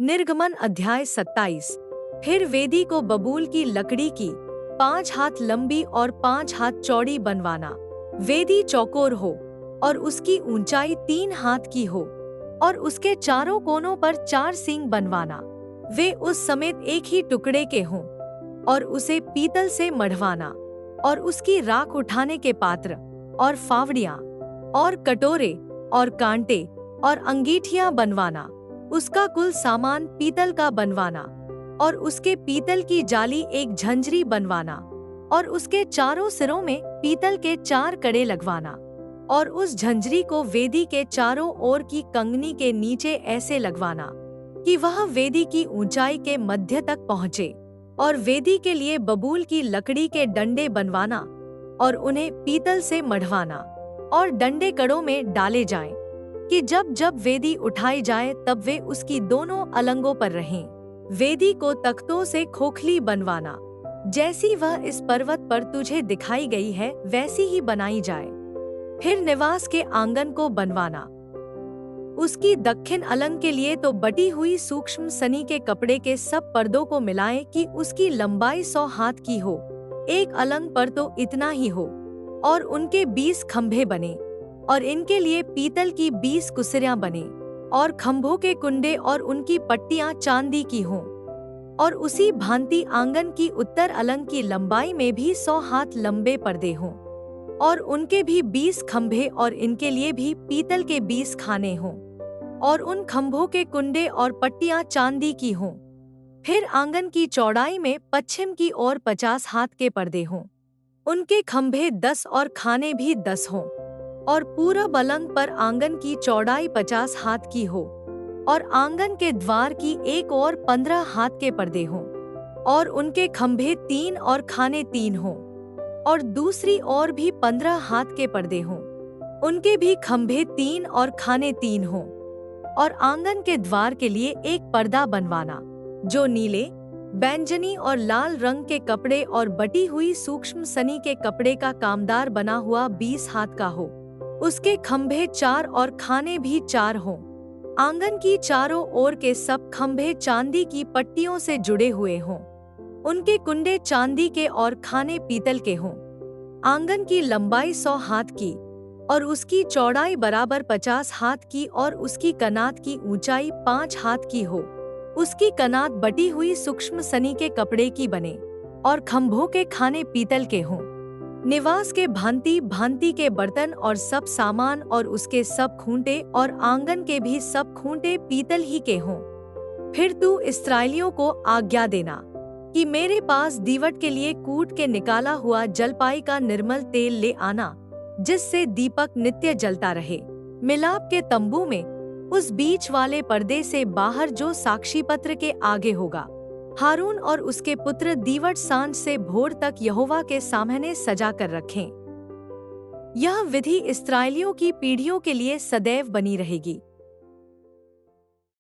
निर्गमन अध्याय 27। फिर वेदी को बबूल की लकड़ी की 5 हाथ लंबी और 5 हाथ चौड़ी बनवाना। वेदी चौकोर हो और उसकी ऊंचाई 3 हाथ की हो और उसके चारों कोनों पर 4 सींग बनवाना। वे उस समेत एक ही टुकड़े के हों और उसे पीतल से मढ़वाना। और उसकी राख उठाने के पात्र और फावड़ियां और कटोरे और कांटे और अंगीठियां बनवाना। उसका कुल सामान पीतल का बनवाना और उसके पीतल की जाली एक झंझरी बनवाना और उसके चारों सिरों में पीतल के 4 कड़े लगवाना। और उस झंझरी को वेदी के चारों ओर की कंगनी के नीचे ऐसे लगवाना कि वह वेदी की ऊंचाई के मध्य तक पहुँचे। और वेदी के लिए बबूल की लकड़ी के डंडे बनवाना और उन्हें पीतल से मढ़वाना और डंडे कड़ों में डाले जाएं कि जब जब वेदी उठाई जाए तब वे उसकी दोनों अलंगों पर रहें। वेदी को तख्तों से खोखली बनवाना, जैसी वह इस पर्वत पर तुझे दिखाई गई है वैसी ही बनाई जाए। फिर निवास के आंगन को बनवाना। उसकी दक्षिण अलंग के लिए तो बटी हुई सूक्ष्म सनी के कपड़े के सब पर्दों को मिलाएं कि उसकी लंबाई 100 हाथ की हो। एक अलंग पर तो इतना ही हो। और उनके 20 खंभे बने और इनके लिए पीतल की 20 कुसरियां बने और खंभों के कुंडे और उनकी पट्टियां चांदी की हों। और उसी भांति आंगन की उत्तर अलंग की लंबाई में भी 100 हाथ लंबे पर्दे हों और उनके भी 20 खंभे और इनके लिए भी पीतल के 20 खाने हों और उन खंभों के कुंडे और पट्टियां चांदी की हों। फिर आंगन की चौड़ाई में पश्चिम की ओर 50 हाथ के पर्दे हों। उनके खंभे 10 और खाने भी 10 हों। और पूरब अलंग पर आंगन की चौड़ाई 50 हाथ की हो और आंगन के द्वार की एक ओर 15 हाथ के पर्दे हों और उनके खंभे 3 और खाने 3 हों और दूसरी ओर भी 15 हाथ के पर्दे हों। उनके भी खंभे 3 और खाने 3 हों। और आंगन के द्वार के लिए एक पर्दा बनवाना जो नीले, बैंगनी और लाल रंग के कपड़े और बटी हुई सूक्ष्म सनी के कपड़े का कामदार बना हुआ 20 हाथ का हो। उसके खंभे 4 और खाने भी 4 हों। आंगन की चारों ओर के सब खंभे चांदी की पट्टियों से जुड़े हुए हों। उनके कुंडे चांदी के और खाने पीतल के हों। आंगन की लंबाई 100 हाथ की और उसकी चौड़ाई बराबर 50 हाथ की और उसकी कनात की ऊंचाई 5 हाथ की हो। उसकी कनात बटी हुई सूक्ष्म सनी के कपड़े की बने और खंभों के खाने पीतल के हों। निवास के भांति भांति के बर्तन और सब सामान और उसके सब खूंटे और आंगन के भी सब खूंटे पीतल ही के हों। फिर तू इस्राएलियों को आज्ञा देना कि मेरे पास दीवट के लिए कूट के निकाला हुआ जलपाई का निर्मल तेल ले आना, जिससे दीपक नित्य जलता रहे। मिलाप के तंबू में उस बीच वाले पर्दे से बाहर जो साक्षी पत्र के आगे होगा, हारून और उसके पुत्र दीवट सांझ से भोर तक यहोवा के सामने सजा कर रखें। यह विधि इस्राएलियों की पीढ़ियों के लिए सदैव बनी रहेगी।